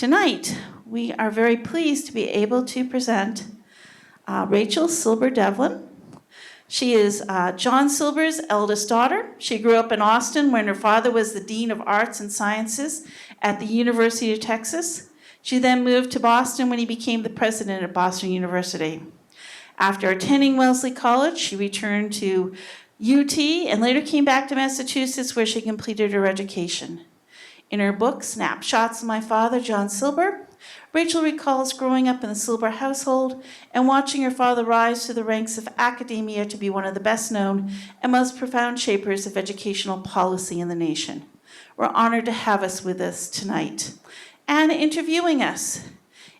Tonight, we are very pleased to be able to present Rachel Silber Devlin. She is John Silber's eldest daughter. She grew up in Austin when her father was the Dean of Arts and Sciences at the University of Texas. She then moved to Boston when he became the president of Boston University. After attending Wellesley College, she returned to UT and later came back to Massachusetts where she completed her education. In her book, Snapshots of My Father, John Silber, Rachel recalls growing up in the Silber household and watching her father rise to the ranks of academia to be one of the best known and most profound shapers of educational policy in the nation. We're honored to have us with us tonight. And interviewing us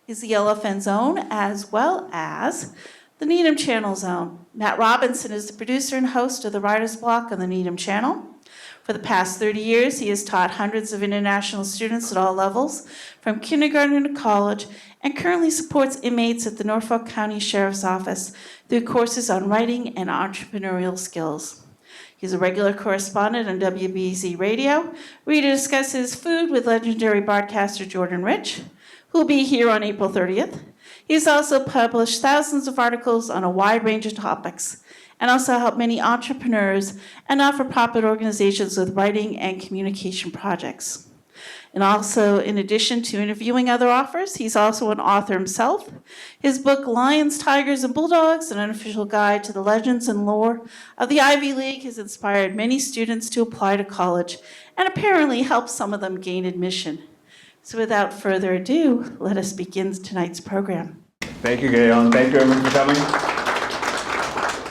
is the LFN Zone as well as the Needham Channel Zone. Matt Robinson is the producer and host of the Writer's Block on the Needham Channel. For the past 30 years, he has taught hundreds of international students at all levels, from kindergarten to college, and currently supports inmates at the Norfolk County Sheriff's Office through courses on writing and entrepreneurial skills. He's a regular correspondent on WBZ Radio, where he discusses food with legendary broadcaster Jordan Rich, who will be here on April 30th. He's also published thousands of articles on a wide range of topics, and also helped many entrepreneurs and not-for-profit organizations with writing and communication projects. And also, in addition to interviewing other authors, he's also an author himself. His book, Lions, Tigers, and Bulldogs, an unofficial guide to the legends and lore of the Ivy League, has inspired many students to apply to college and apparently helped some of them gain admission. So without further ado, let us begin tonight's program. Thank you, Gail. Thank you, everyone, for coming.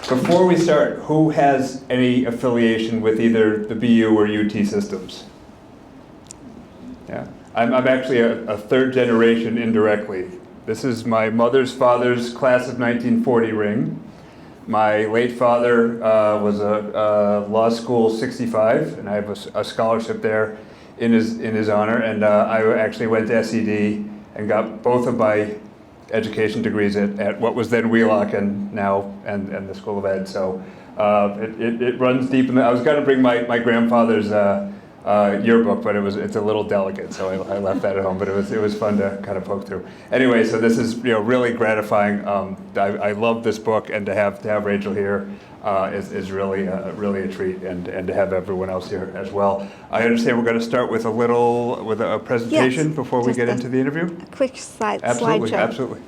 Before we start, who has any affiliation with either the BU or UT systems? Yeah, I'm actually a third generation indirectly. This is my mother's father's class of 1940 ring. My late father was a law school 65, and I have a scholarship there in his honor. And I actually went to SED and got both of my education degrees at what was then Wheelock and now and the School of Ed. So it runs deep in the, I was going to bring my grandfather's yearbook, but it's a little delicate, so I left that at home. But it was fun to kind of poke through. Anyway, so this is really gratifying. I love this book, and to have Rachel here is really a treat, and to have everyone else here as well. I understand we're going to start with a presentation before we get into the interview. A quick slideshow. Absolutely.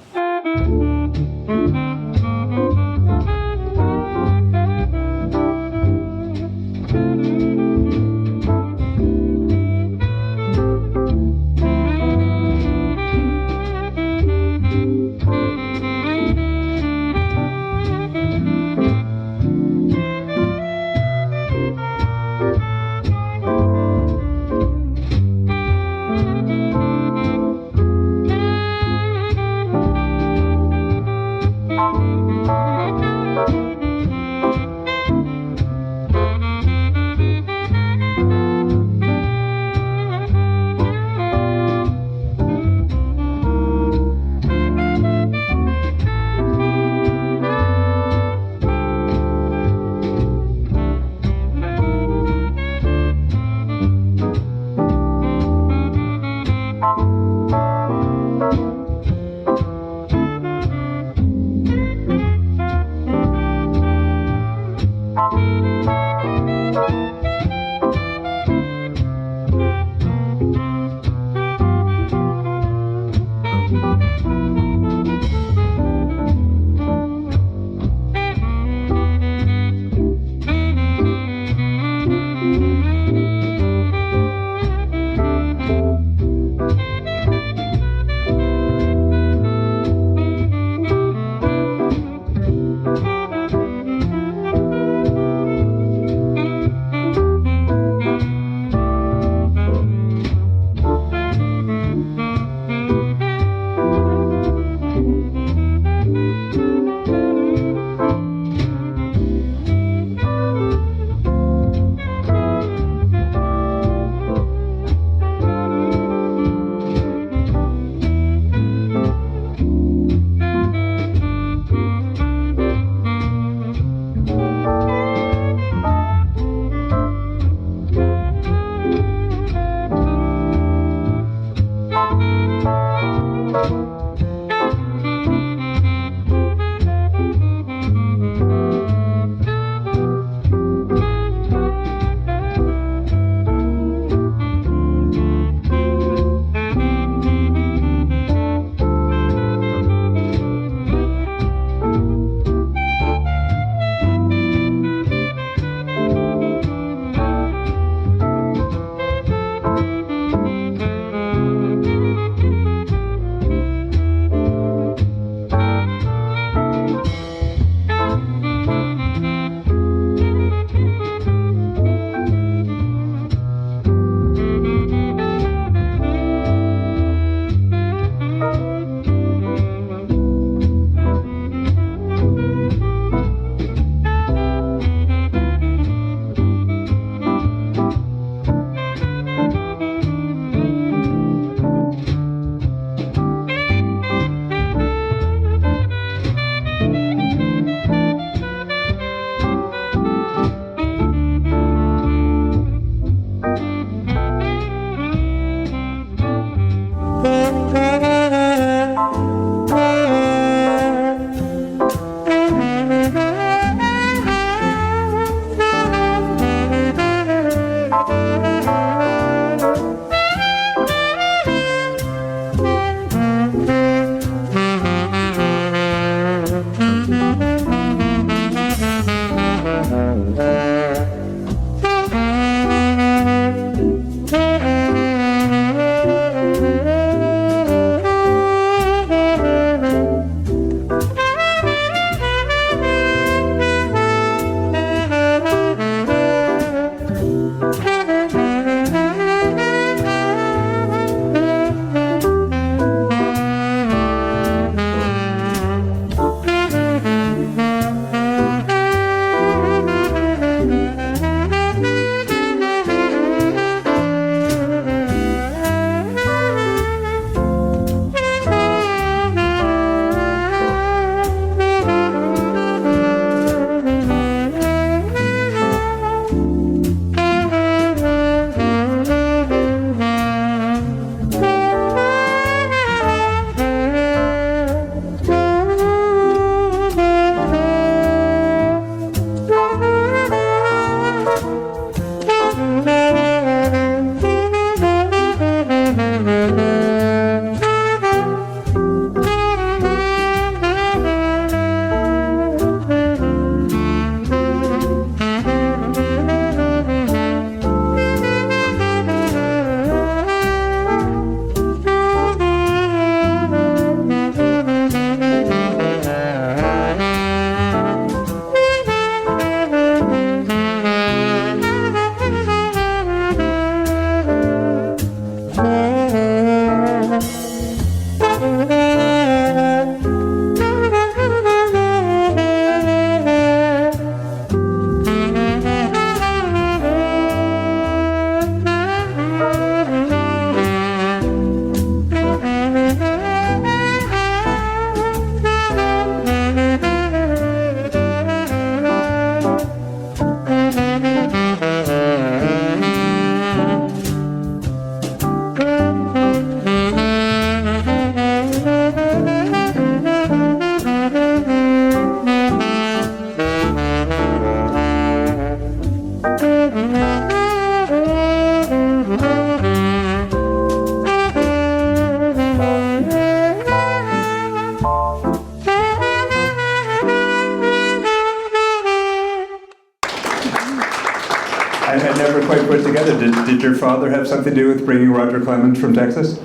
I had never quite put together. Did your father have something to do with bringing Roger Clemens from Texas?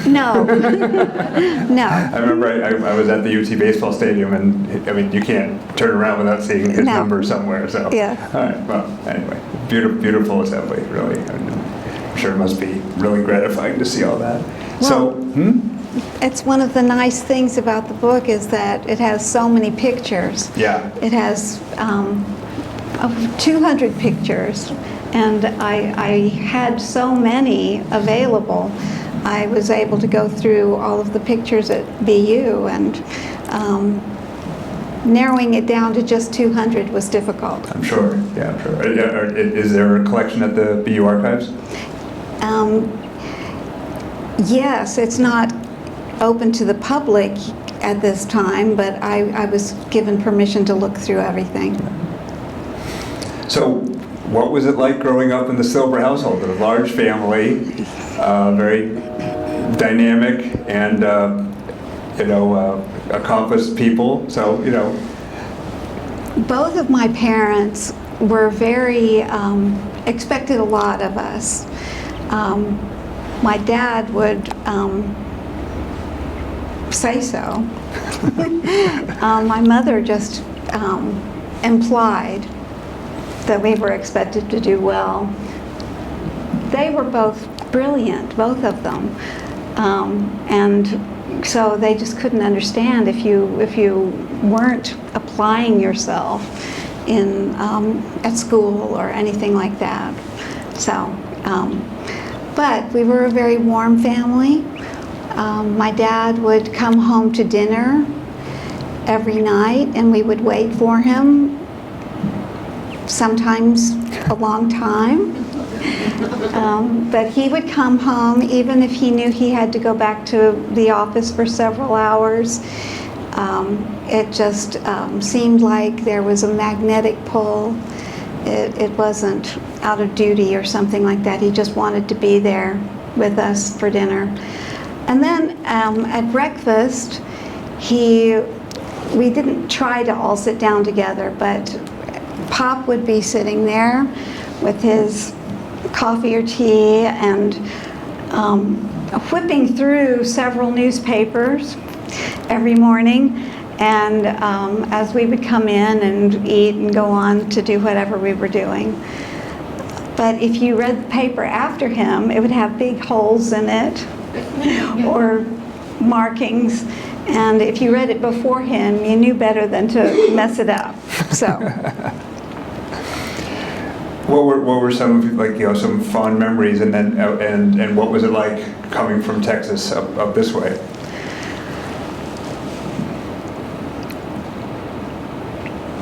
No. No. I remember I was at the UT baseball stadium, and I mean, you can't turn around without seeing his No. number somewhere. So, Yeah. all right. Well, anyway, beautiful assembly, really. I'm sure it must be really gratifying to see all that. So, It's one of the nice things about the book is that it has so many pictures. yeah. It has 200 pictures, and I had so many available. I was able to go through all of the pictures at BU, and narrowing it down to just 200 was difficult. I'm sure. Yeah, I'm sure. Is there a collection at the BU archives? Yes, it's not open to the public at this time, but I was given permission to look through everything. So, what was it like growing up in the Silber household? A large family, very dynamic, and accomplished people. So, Both of my parents were very, expected a lot of us. My dad would say so. My mother just implied that we were expected to do well. They were both brilliant, both of them, and so they just couldn't understand if you weren't applying yourself in at school or anything like that. So, but we were a very warm family. My dad would come home to dinner every night, and we would wait for him, sometimes a long time. But he would come home even if he knew he had to go back to the office for several hours. It just seemed like there was a magnetic pull. It wasn't out of duty or something like that. He just wanted to be there with us for dinner. And then at breakfast, we didn't try to all sit down together, but Pop would be sitting there with his coffee or tea and whipping through several newspapers every morning. And as we would come in and eat and go on to do whatever we were doing. But if you read the paper after him, it would have big holes in it or markings. And if you read it before him, you knew better than to mess it up. So. What were some of some fond memories, and then and what was it like coming from Texas up this way?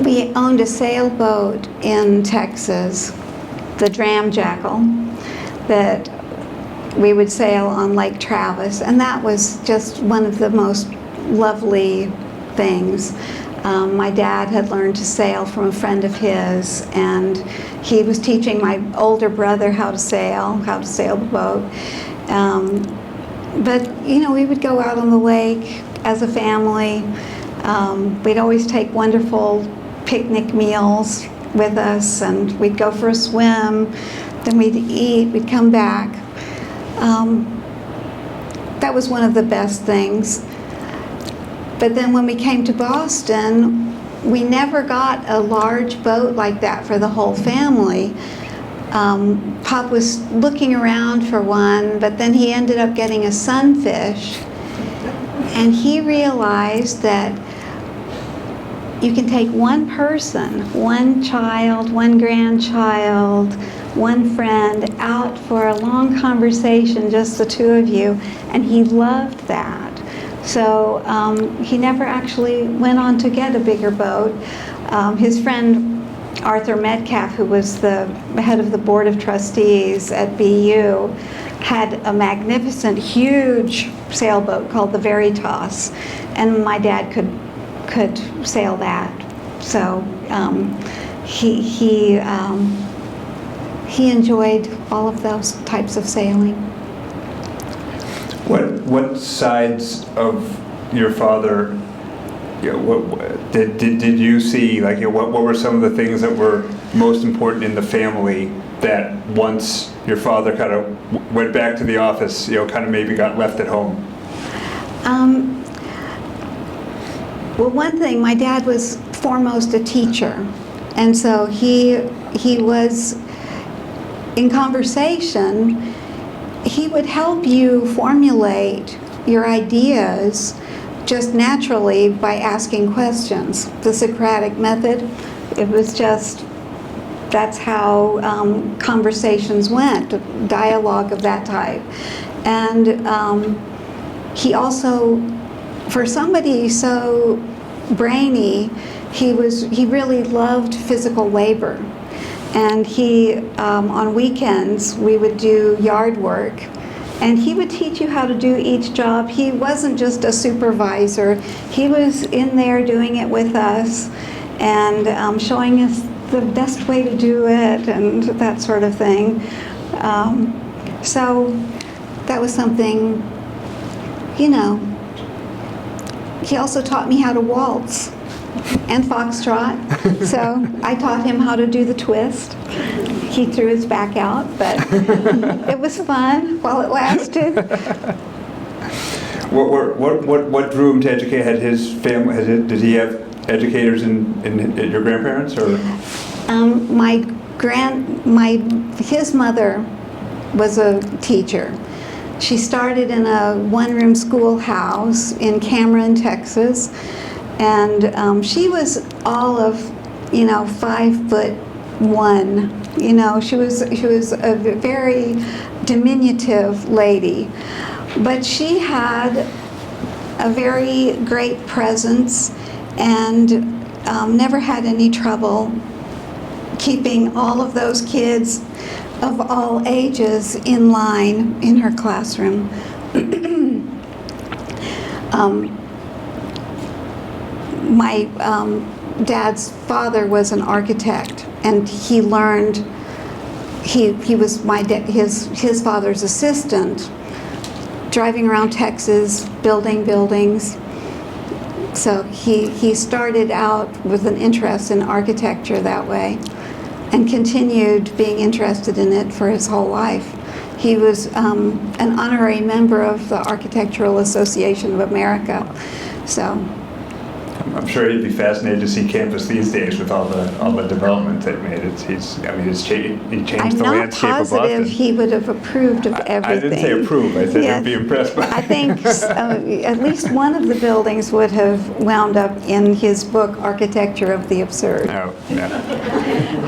We owned a sailboat in Texas, the Dram Jackal, that we would sail on Lake Travis, and that was just one of the most lovely things. My dad had learned to sail from a friend of his, and he was teaching my older brother how to sail the boat. But we would go out on the lake as a family. We'd always take wonderful picnic meals with us, and we'd go for a swim, then we'd eat, we'd come back. That was one of the best things. But then when we came to Boston, we never got a large boat like that for the whole family. Pop was looking around for one, but then he ended up getting a sunfish, and he realized that you can take one person, one child, one grandchild, one friend out for a long conversation, just the two of you, and he loved that. So he never actually went on to get a bigger boat. His friend Arthur Metcalf, who was the head of the board of trustees at BU, had a magnificent, huge sailboat called the Veritas, and my dad could sail that. So he enjoyed all of those types of sailing. What sides of your father, what did you see? Like, what were some of the things that were most important in the family that once your father kind of went back to the office, kind of maybe got left at home? Well, one thing, my dad was foremost a teacher, and so he was in conversation. He would help you formulate your ideas just naturally by asking questions. The Socratic method, it was just, that's how conversations went, dialogue of that type. And he also, for somebody so brainy, he really loved physical labor. And he, on weekends, we would do yard work. And he would teach you how to do each job. He wasn't just a supervisor. He was in there doing it with us and showing us the best way to do it and that sort of thing. So that was something, He also taught me how to waltz and foxtrot. So I taught him how to do the twist. He threw his back out, but it was fun while it lasted. What drew him to educate? Had his family? Did he have educators in your grandparents, or? His mother was a teacher. She started in a one-room schoolhouse in Cameron, Texas, and she was all of, 5'1". She was a very diminutive lady, but she had a very great presence and never had any trouble keeping all of those kids of all ages in line in her classroom. My dad's father was an architect, and he learned. He was his father's assistant, driving around Texas, building buildings. So he started out with an interest in architecture that way, and continued being interested in it for his whole life. He was an honorary member of the Architectural Association of America. So I'm sure he'd be fascinated to see campus these days with all the development they've made. He changed the landscape of Boston. I'm not positive he would have approved of everything. I didn't say approve. I said he'd be impressed by it. I think at least one of the buildings would have wound up in his book, Architecture of the Absurd. Oh, yeah.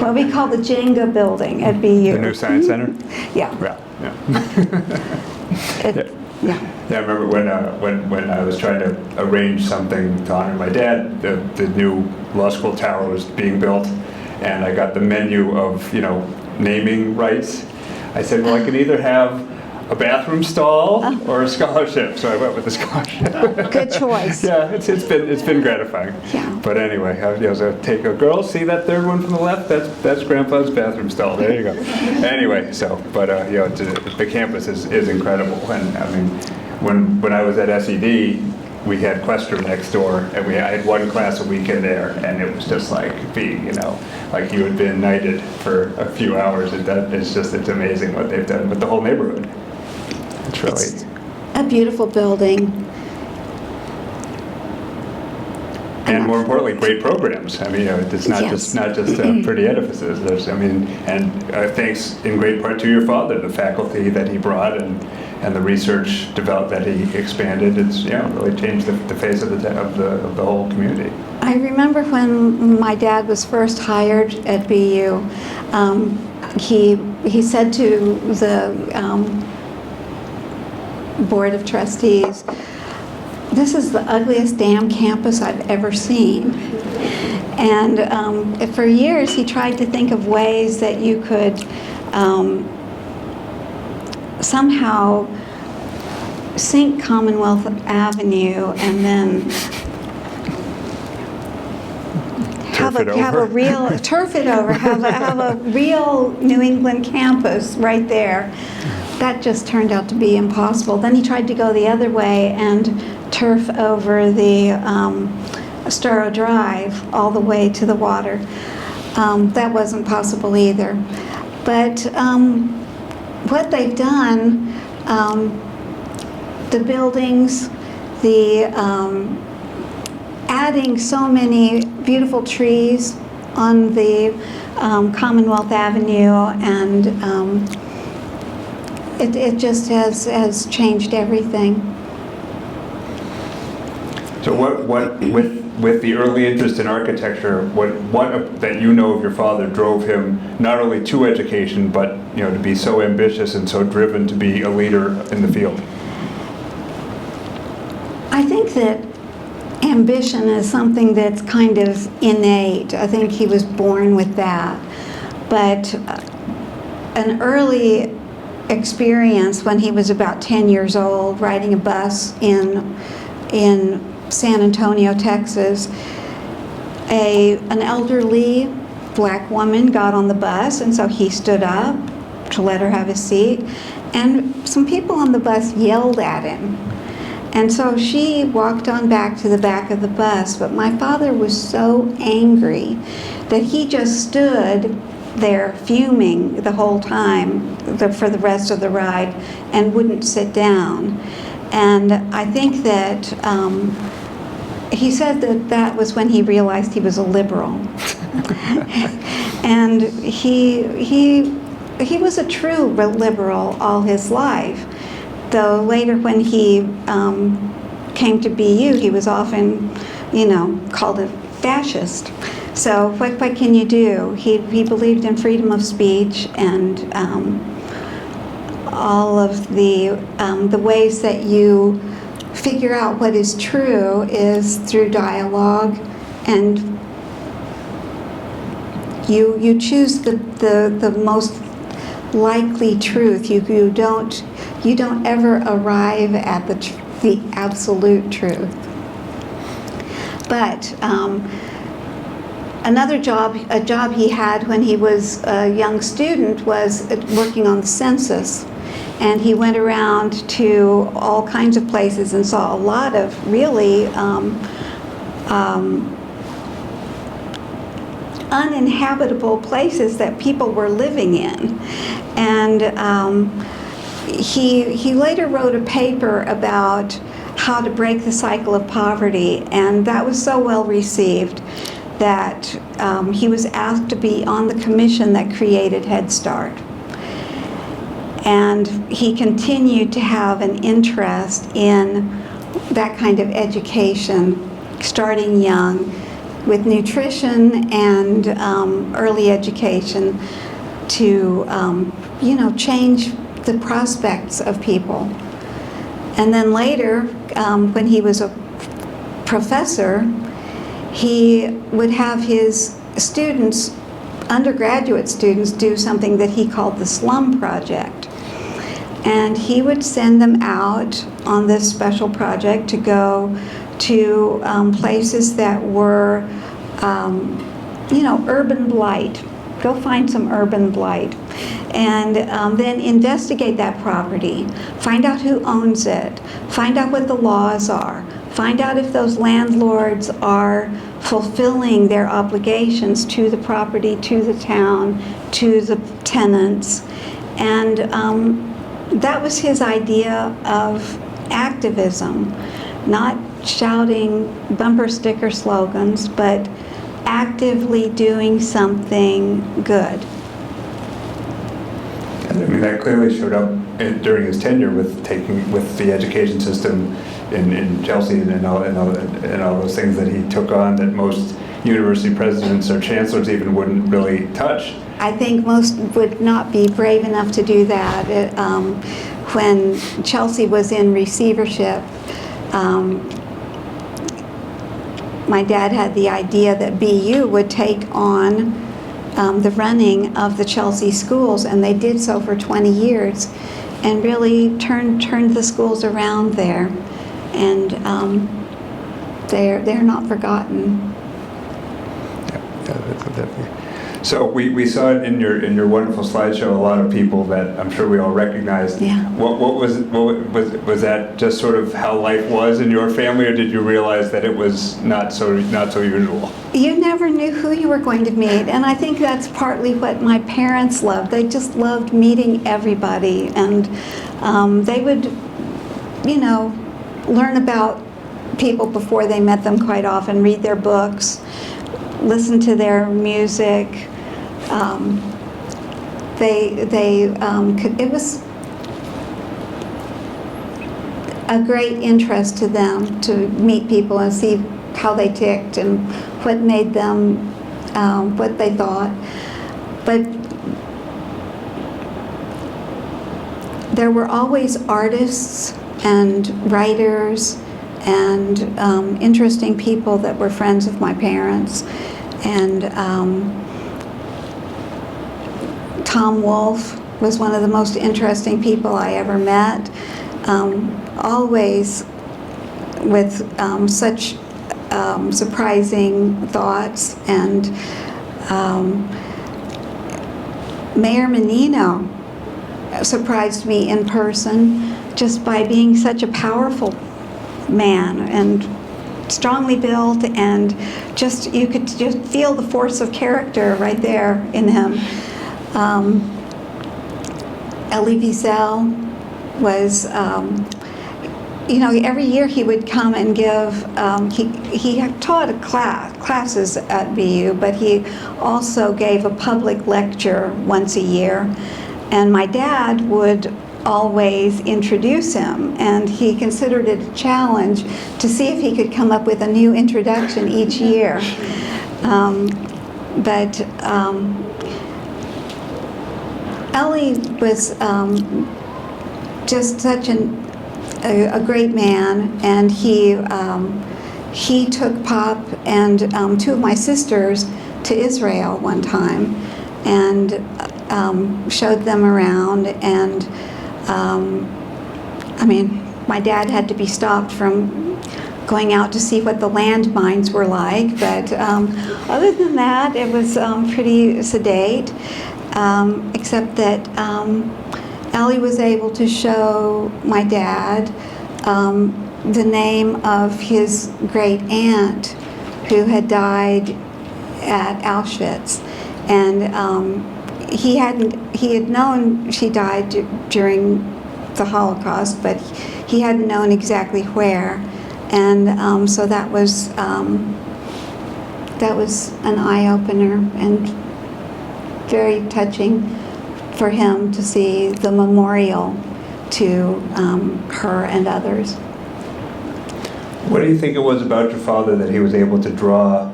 What we call the Jenga building at BU. The new Science Center? Yeah. Yeah. Yeah. Yeah, I remember when I was trying to arrange something to honor my dad, the new law school tower was being built, and I got the menu of, naming rights. I said, well, I can either have a bathroom stall or a scholarship, so I went with the scholarship. Good choice. Yeah, it's been gratifying. Yeah. But anyway, so take a girl, see that third one from the left? That's Grandpa's bathroom stall. There you go. Anyway, the campus is incredible, and I mean, when I was at SED, we had Questrom next door, and I had one class a week in there, and it was just like being, like you had been knighted for a few hours. It's amazing what they've done with the whole neighborhood. It's a beautiful building. And more importantly, great programs. I mean, it's not Yes. just pretty edifices. There's, I mean, and thanks in great part to your father, the faculty that he brought and the research developed that he expanded. It's really changed the face of the whole community. I remember when my dad was first hired at BU, he said to the Board of Trustees, "This is the ugliest damn campus I've ever seen." And for years he tried to think of ways that you could somehow sync Commonwealth Avenue and then have a real turf it over, have a real New England campus right there. That just turned out to be impossible. Then he tried to go the other way and turf over the Storrow Drive all the way to the water. That wasn't possible either. But what they've done, the buildings, the adding so many beautiful trees on the Commonwealth Avenue, and it just has changed everything. So what with the early interest in architecture, what that you know of your father drove him not only to education, but to be so ambitious and so driven to be a leader in the field? I think that ambition is something that's kind of innate. I think he was born with that. But an early experience when he was about 10 years old, riding a bus in San Antonio, Texas, an elderly black woman got on the bus, and so he stood up to let her have a seat, and some people on the bus yelled at him. And so she walked on back to the back of the bus, but my father was so angry that he just stood there fuming the whole time for the rest of the ride and wouldn't sit down. And I think that he said that was when he realized he was a liberal. And he was a true liberal all his life. Though later when he came to BU, he was often, called a fascist. So what can you do? He believed in freedom of speech and all of the ways that you figure out what is true is through dialogue, and you choose the most likely truth. You don't ever arrive at the absolute truth. But a job he had when he was a young student was working on the census. And he went around to all kinds of places and saw a lot of really uninhabitable places that people were living in. And he later wrote a paper about how to break the cycle of poverty, and that was so well received that he was asked to be on the commission that created Head Start. And he continued to have an interest in that kind of education, starting young, with nutrition and early education to, change the prospects of people. And then later, when he was a professor, he would have his students, undergraduate students, do something that he called the Slum Project. And he would send them out on this special project to go to places that were, urban blight. Go find some urban blight. And then investigate that property. Find out who owns it. Find out what the laws are. Find out if those landlords are fulfilling their obligations to the property, to the town, to the tenants. And that was his idea of activism. not shouting bumper sticker slogans, but actively doing something good. I mean, that clearly showed up during his tenure with the education system in Chelsea and all those things that he took on that most university presidents or chancellors even wouldn't really touch. I think most would not be brave enough to do that. When Chelsea was in receivership, my dad had the idea that BU would take on the running of the Chelsea schools, and they did so for 20 years and really turned the schools around there. And they're not forgotten. Definitely. So we saw it in your wonderful slideshow, a lot of people that I'm sure we all recognized. Yeah. What was that just sort of how life was in your family, or did you realize that it was not so usual? You never knew who you were going to meet, and I think that's partly what my parents loved. They just loved meeting everybody, and they would, learn about people before they met them quite often, read their books, listen to their music. It was a great interest to them to meet people and see how they ticked and what made them, what they thought. But there were always artists and writers and interesting people that were friends of my parents. And Tom Wolfe was one of the most interesting people I ever met, always with such surprising thoughts. And Mayor Menino surprised me in person just by being such a powerful man and strongly built, and just you could just feel the force of character right there in him. Elie Wiesel was, every year he would come and give, he had taught classes at BU, but he also gave a public lecture once a year, and my dad would always introduce him, and he considered it a challenge to see if he could come up with a new introduction each year. But Elie was just such a great man, and he took Pop and two of my sisters to Israel one time and showed them around. And my dad had to be stopped from going out to see what the landmines were like, but other than that, it was pretty sedate, except that Elie was able to show my dad the name of his great aunt who had died at Auschwitz, and he had known she died during the Holocaust, but he hadn't known exactly where, and so that was an eye-opener and very touching for him to see the memorial to her and others. What do you think it was about your father that he was able to draw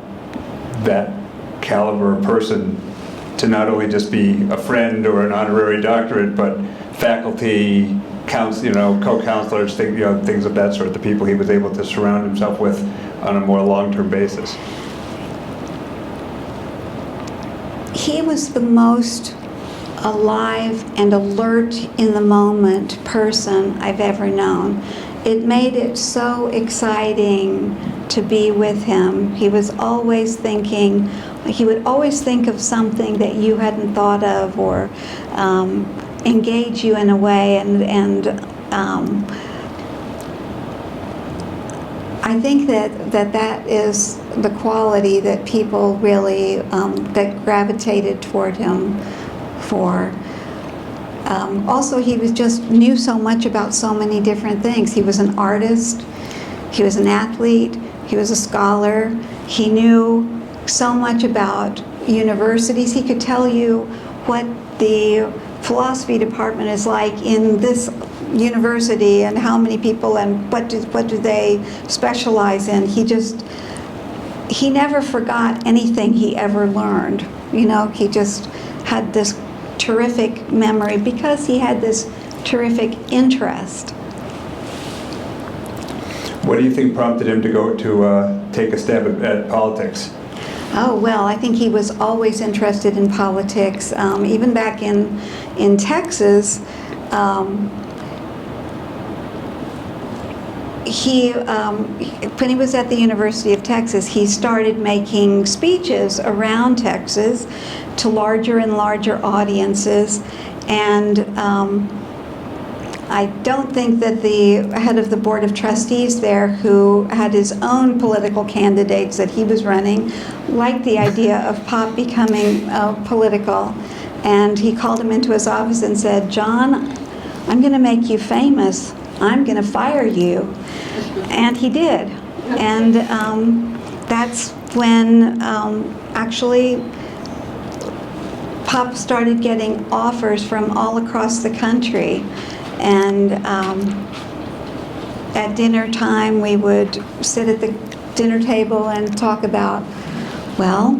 that caliber of person to not only just be a friend or an honorary doctorate, but faculty, co-counselors, things of that sort, the people he was able to surround himself with on a more long-term basis? He was the most alive and alert in the moment person I've ever known. It made it so exciting to be with him. He was always thinking, he would always think of something that you hadn't thought of, or engage you in a way, and I think that is the quality that people really that gravitated toward him for. Also, he was just knew so much about so many different things. He was an artist. He was an athlete. He was a scholar. He knew so much about universities. He could tell you what the philosophy department is like in this university and how many people and what do they specialize in. He never forgot anything he ever learned. You know, he just had this terrific memory because he had this terrific interest. What do you think prompted him to go to take a stab at politics? Oh, well, I think he was always interested in politics. Even back in Texas, when he was at the University of Texas, he started making speeches around Texas to larger and larger audiences. And I don't think that the head of the board of trustees there, who had his own political candidates that he was running, liked the idea of Pop becoming political. And he called him into his office and said, "John, I'm going to make you famous. I'm going to fire you." And he did. And that's when actually Pop started getting offers from all across the country. And at dinner time, we would sit at the dinner table and talk about, well,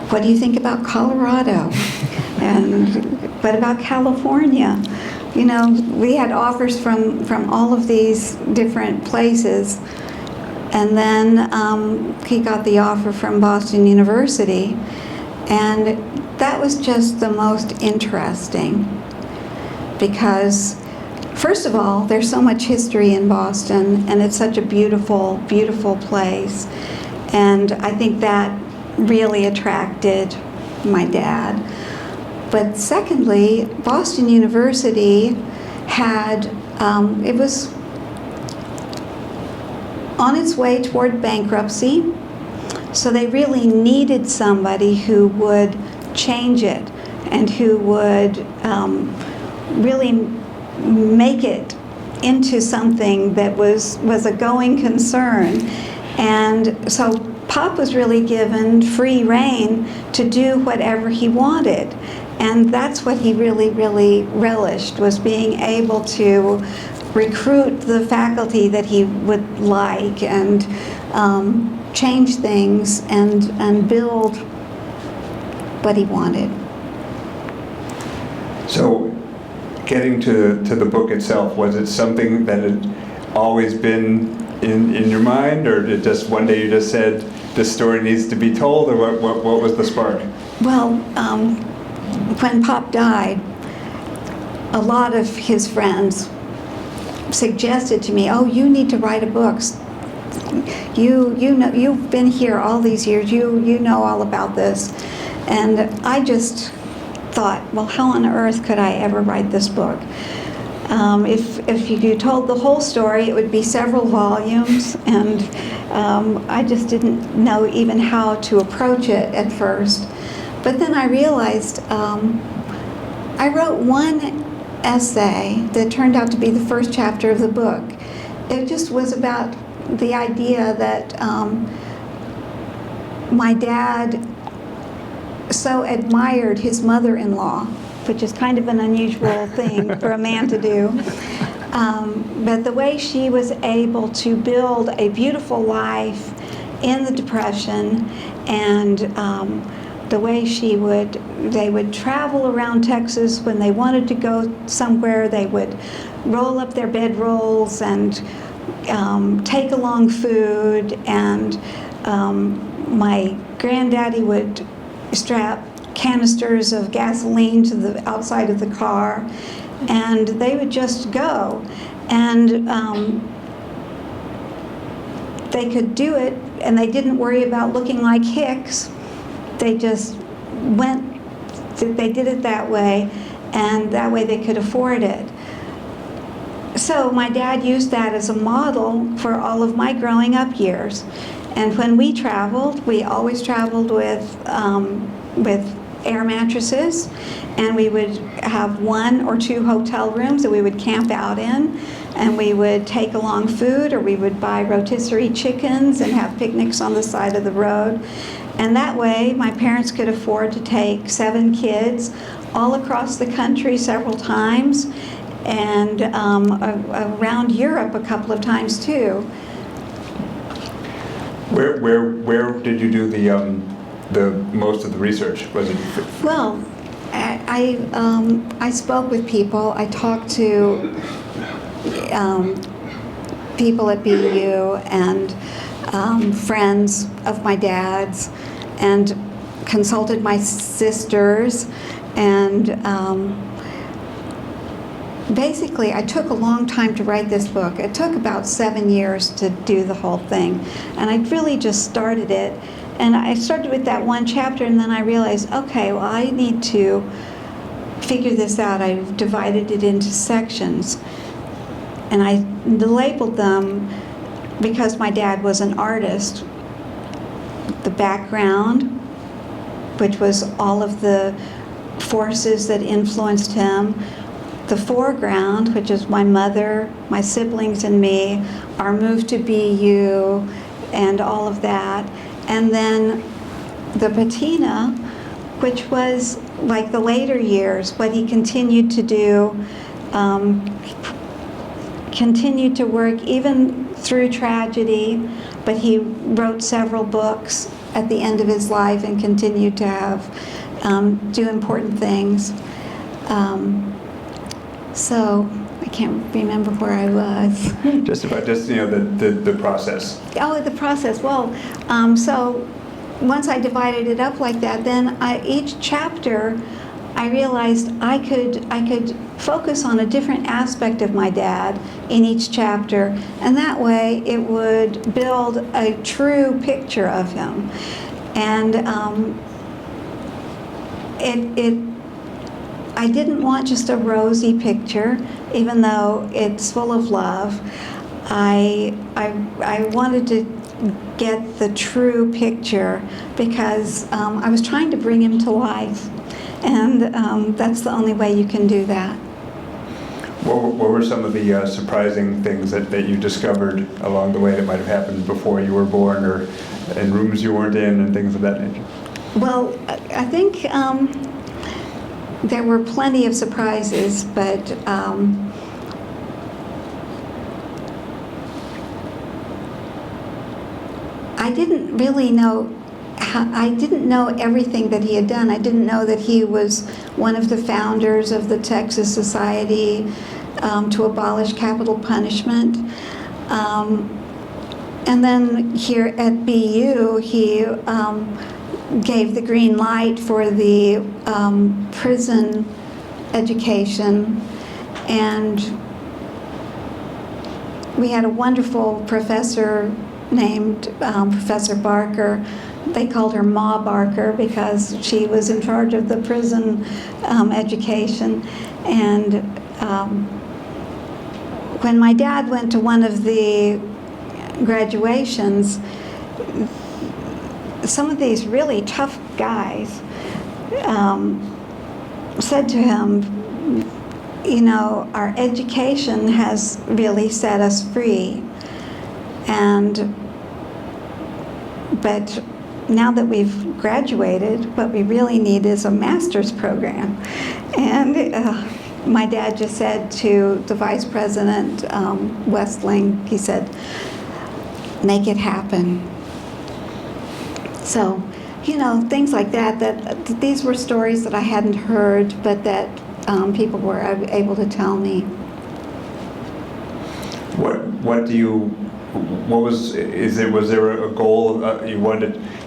what do you think about Colorado? And what about California? You know, we had offers from all of these different places. And then he got the offer from Boston University. And that was just the most interesting because, first of all, there's so much history in Boston, and it's such a beautiful, beautiful place. And I think that really attracted my dad. But secondly, Boston University had, it was on its way toward bankruptcy, so they really needed somebody who would change it and who would really make it into something that was a going concern. And so Pop was really given free rein to do whatever he wanted. And that's what he really, really relished, was being able to recruit the faculty that he would like and change things and build what he wanted. So, getting to the book itself, was it something that had always been in your mind, or did just one day you just said, this story needs to be told, or what was the spark? Well, when Pop died, a lot of his friends suggested to me, "Oh, you need to write a book. You know, you've been here all these years. You know all about this." And I just thought, well, how on earth could I ever write this book? If you told the whole story, it would be several volumes, and I just didn't know even how to approach it at first. But then I realized I wrote one essay that turned out to be the first chapter of the book. It just was about the idea that my dad so admired his mother-in-law, which is kind of an unusual thing for a man to do. But the way she was able to build a beautiful life in the Depression, and the way they would travel around Texas when they wanted to go somewhere. They would roll up their bedrolls and take along food, and my granddaddy would strap canisters of gasoline to the outside of the car, and they would just go. And they could do it, and they didn't worry about looking like hicks. They just they did it that way, and that way they could afford it. So my dad used that as a model for all of my growing up years. And when we traveled, we always traveled with air mattresses, and we would have 1 or 2 hotel rooms that we would camp out in, and we would take along food, or we would buy rotisserie chickens and have picnics on the side of the road. And that way, my parents could afford to take 7 kids all across the country several times, and around Europe a couple of times too. Where did you do the most of the research? Was it? Well, I spoke with people. I talked to people at BU and friends of my dad's, and consulted my sisters, and basically I took a long time to write this book. It took about 7 years to do the whole thing, and I really just started it. And I started with that one chapter, and then I realized, okay, well, I need to figure this out. I've divided it into sections, and I labeled them because my dad was an artist. The background, which was all of the forces that influenced him. The foreground, which is my mother, my siblings, and me, our move to BU, and all of that. And then the patina, which was like the later years, what he continued to do, continued to work even through tragedy, but he wrote several books at the end of his life and continued to have, do important things. So I can't remember where I was. Just the process. Oh, the process. Well, so once I divided it up like that, then each chapter, I realized I could focus on a different aspect of my dad in each chapter, and that way it would build a true picture of him. And I didn't want just a rosy picture, even though it's full of love. I wanted to get the true picture because I was trying to bring him to life, and that's the only way you can do that. What were some of the surprising things that you discovered along the way that might have happened before you were born, or in rooms you weren't in, and things of that nature? Well, I think there were plenty of surprises, but I didn't really know. I didn't know everything that he had done. I didn't know that he was one of the founders of the Texas Society to abolish capital punishment. And then here at BU, he gave the green light for the prison education, and we had a wonderful professor named Professor Barker. They called her Ma Barker because she was in charge of the prison education. And when my dad went to one of the graduations, some of these really tough guys said to him, you know, our education has really set us free, but now that we've graduated, what we really need is a master's program. And my dad just said to the vice president, Westling, he said, make it happen. So, you know, things like that these were stories that I hadn't heard, but that people were able to tell me. Was there a goal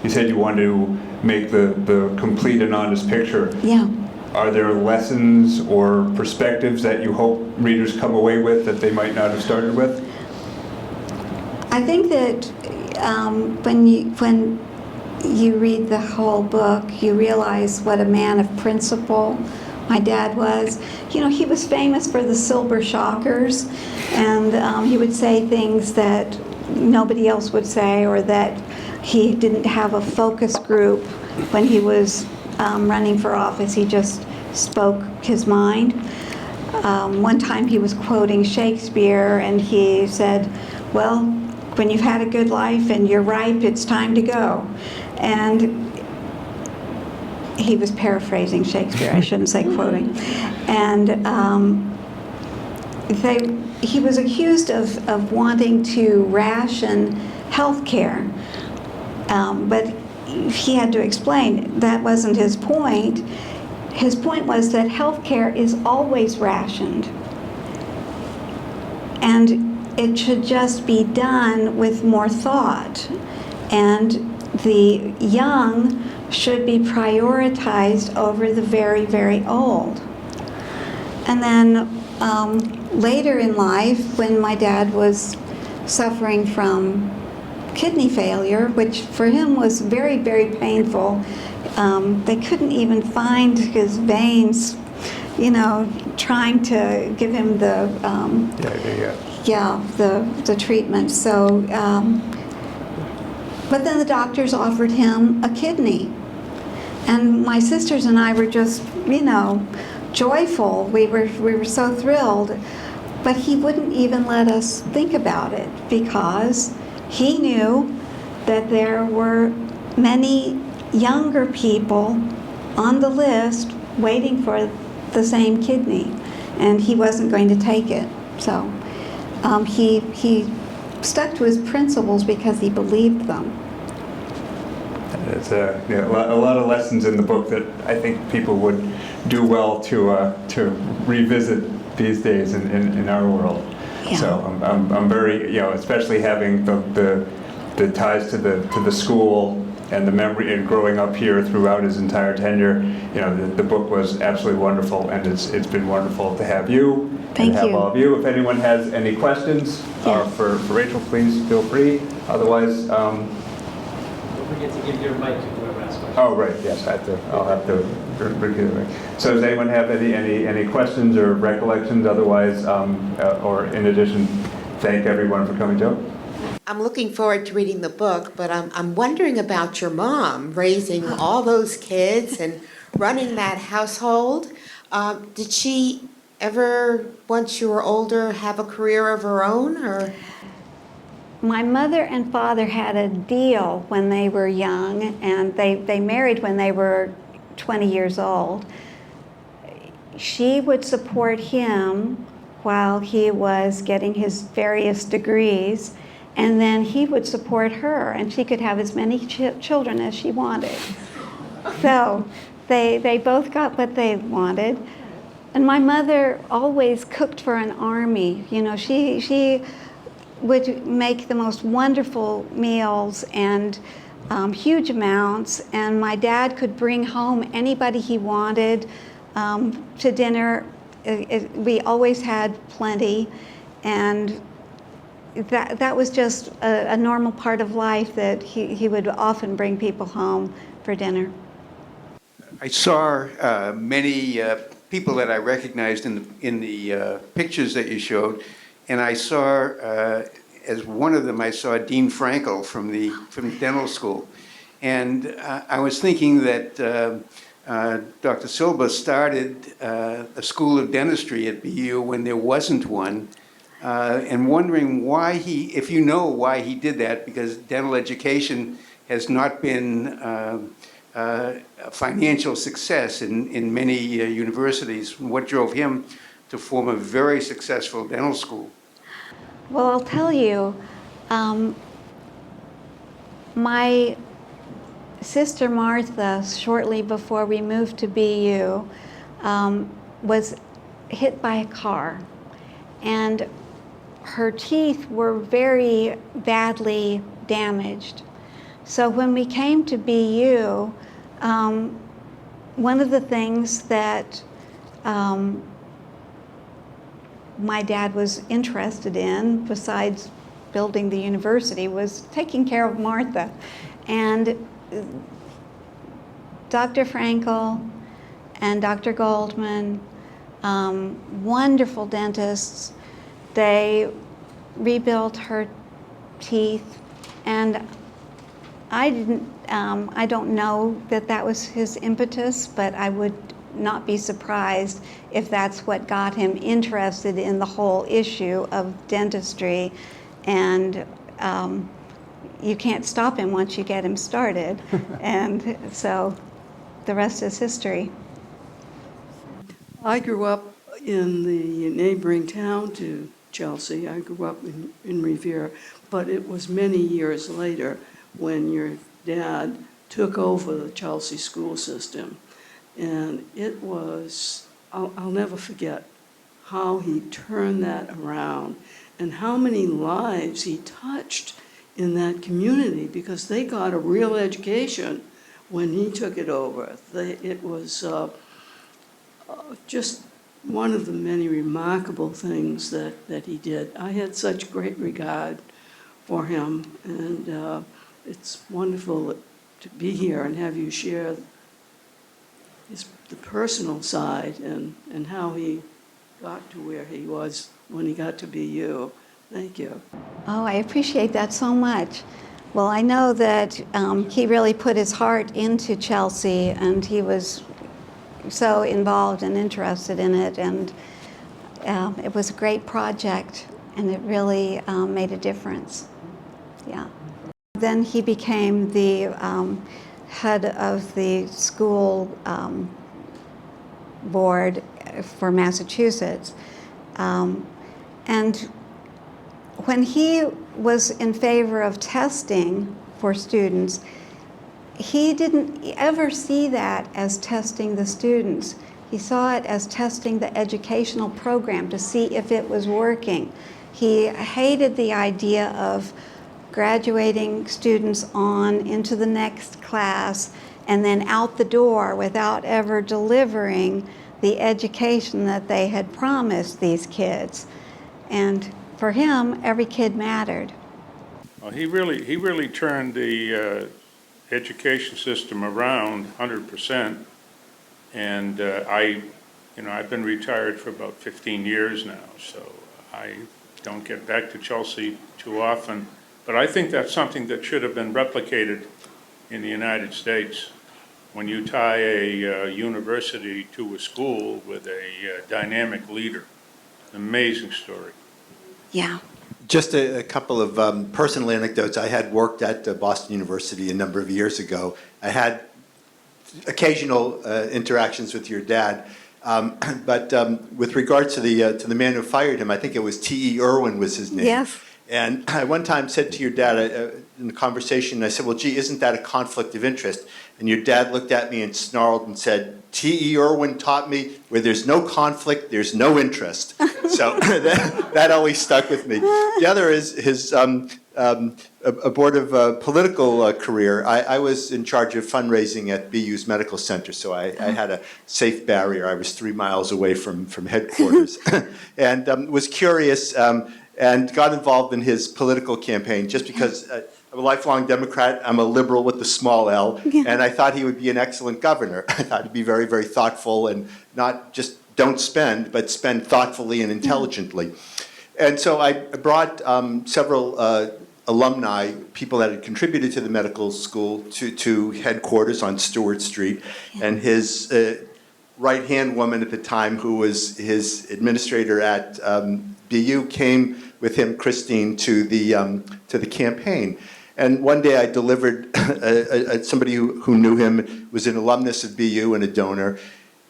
you said you wanted to make the complete and honest picture? Yeah. Are there lessons or perspectives that you hope readers come away with that they might not have started with? I think that when you read the whole book, you realize what a man of principle my dad was. You know, he was famous for the silver shockers, and he would say things that nobody else would say, or that he didn't have a focus group when he was running for office. He just spoke his mind. one time he was quoting Shakespeare, and he said, well, when you've had a good life and you're ripe, it's time to go. And he was paraphrasing Shakespeare, I shouldn't say quoting. And he was accused of wanting to ration health care, but he had to explain that wasn't his point. His point was that health care is always rationed, and it should just be done with more thought, and the young should be prioritized over the very, very old. And then later in life, when my dad was suffering from kidney failure, which for him was very, very painful, they couldn't even find his veins, trying to give him the the treatment. So, but then the doctors offered him a kidney, and my sisters and I were just, joyful. We were so thrilled, but he wouldn't even let us think about it because he knew that there were many younger people on the list waiting for the same kidney, and he wasn't going to take it. So he stuck to his principles because he believed them. It's a lot of lessons in the book that I think people would do well to revisit these days in our world. Yeah. So I'm very, especially having the ties to the school and the memory and growing up here throughout his entire tenure. The book was absolutely wonderful, and it's been wonderful to have you. Thank and have you. all of you. If anyone has any questions for Rachel, please feel free. Otherwise. Don't forget to give your mic to whoever asks questions. Oh, right, yes, I'll have to repeat it. So does anyone have any questions or recollections? Otherwise, or in addition, thank everyone for coming, Joe. I'm looking forward to reading the book, but I'm wondering about your mom raising all those kids and running that household. Did she ever, once you were older, have a career of her own, or? My mother and father had a deal when they were young, and they married when they were 20 years old. She would support him while he was getting his various degrees, and then he would support her, and she could have as many children as she wanted. So they both got what they wanted. And my mother always cooked for an army. She would make the most wonderful meals and huge amounts, and my dad could bring home anybody he wanted to dinner. We always had plenty, and that was just a normal part of life, that he would often bring people home for dinner. I saw many people that I recognized in the pictures that you showed. And I saw, as one of them, I saw Dean Frankel from dental school. And I was thinking that Dr. Silber started a school of dentistry at BU when there wasn't one, and wondering why if you know why he did that, because dental education has not been a financial success in many universities. What drove him to form a very successful dental school? Well, I'll tell you, my sister Martha, shortly before we moved to BU, was hit by a car, and her teeth were very badly damaged. So when we came to BU, one of the things that my dad was interested in, besides building the university, was taking care of Martha. And Dr. Frankel and Dr. Goldman, wonderful dentists, they rebuilt her teeth, and I don't know that was his impetus, but I would not be surprised if that's what got him interested in the whole issue of dentistry. And you can't stop him once you get him started. And so the rest is history. I grew up in the neighboring town to Chelsea. I grew up in Revere, but it was many years later when your dad took over the Chelsea school system. And it was, I'll never forget how he turned that around and how many lives he touched in that community, because they got a real education when he took it over. It was just one of the many remarkable things that he did. I had such great regard for him, and it's wonderful to be here and have you share the personal side and how he got to where he was when he got to be you. Thank you. Oh, I appreciate that so much. Well, I know that he really put his heart into Chelsea, and he was so involved and interested in it, and it was a great project, and it really made a difference. Yeah. Then he became the head of the school board for Massachusetts. And when he was in favor of testing for students, he didn't ever see that as testing the students. He saw it as testing the educational program to see if it was working. He hated the idea of graduating students on into the next class and then out the door without ever delivering the education that they had promised these kids. And for him, every kid mattered. Well, he really turned the education system around 100%. And I've been retired for about 15 years now, so I don't get back to Chelsea too often. But I think that's something that should have been replicated in the United States. When you tie a university to a school with a dynamic leader, amazing story. Yeah. Just a couple of personal anecdotes. I had worked at Boston University a number of years ago. I had occasional interactions with your dad, but with regards to the man who fired him, I think it was T.E. Irwin was his name. Yes. And I one time said to your dad in the conversation, I said, well, gee, isn't that a conflict of interest? And your dad looked at me and snarled and said, T.E. Irwin taught me where there's no conflict, there's no interest. So that always stuck with me. The other is his abortive political career. I was in charge of fundraising at BU's medical center, so I had a safe barrier. I was 3 miles away from headquarters. And was curious and got involved in his political campaign just because I'm a lifelong Democrat. I'm a liberal with the small L, and I thought he would be an excellent governor. I thought he'd be very, very thoughtful and not just don't spend, but spend thoughtfully and intelligently. And so I brought several alumni, people that had contributed to the medical school, to headquarters on Stewart Street, and his right-hand woman at the time, who was his administrator at BU, came with him, Christine, to the campaign. And one day I delivered somebody who knew him, was an alumnus of BU and a donor,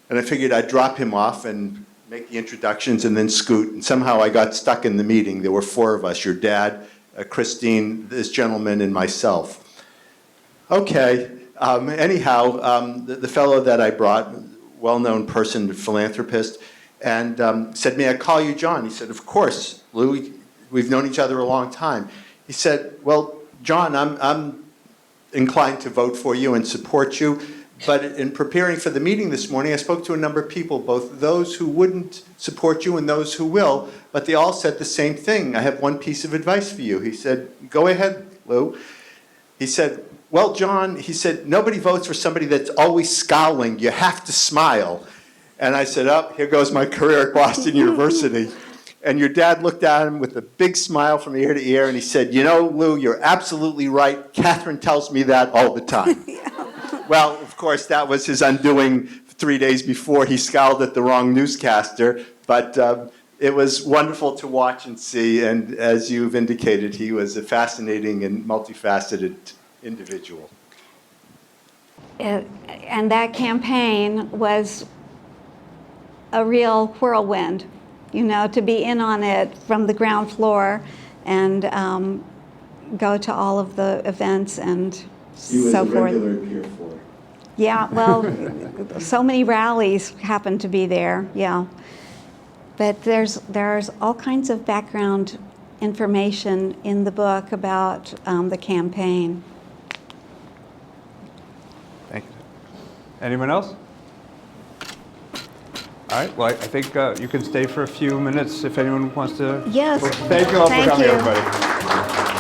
and I figured I'd drop him off and make the introductions and then scoot. And somehow I got stuck in the meeting. There were 4 of us, your dad, Christine, this gentleman, and myself. Okay, anyhow, the fellow that I brought, well-known person, philanthropist, and said, may I call you John? He said, of course, Lou, we've known each other a long time. He said, well, John, I'm inclined to vote for you and support you, but in preparing for the meeting this morning, I spoke to a number of people, both those who wouldn't support you and those who will, but they all said the same thing. I have one piece of advice for you. He said, go ahead, Lou. He said, well, John, he said, nobody votes for somebody that's always scowling. You have to smile. And I said, oh, here goes my career at Boston University. And your dad looked at him with a big smile from ear to ear, and he said, you know, Lou, you're absolutely right. Catherine tells me that all the time. Well, of course, that was his undoing 3 days before he scowled at the wrong newscaster, but it was wonderful to watch and see, and as you've indicated, he was a fascinating and multifaceted individual. And that campaign was a real whirlwind, you know, to be in on it from the ground floor and go to all of the events and so forth. Pier 4. Yeah, well, so many rallies happen to be there, yeah. But there's all kinds of background information in the book about the campaign. Thank you. Anyone else? All right, well, I think you can stay for a few minutes if anyone wants to. Yes. Thank you all for Thank coming, you. everybody.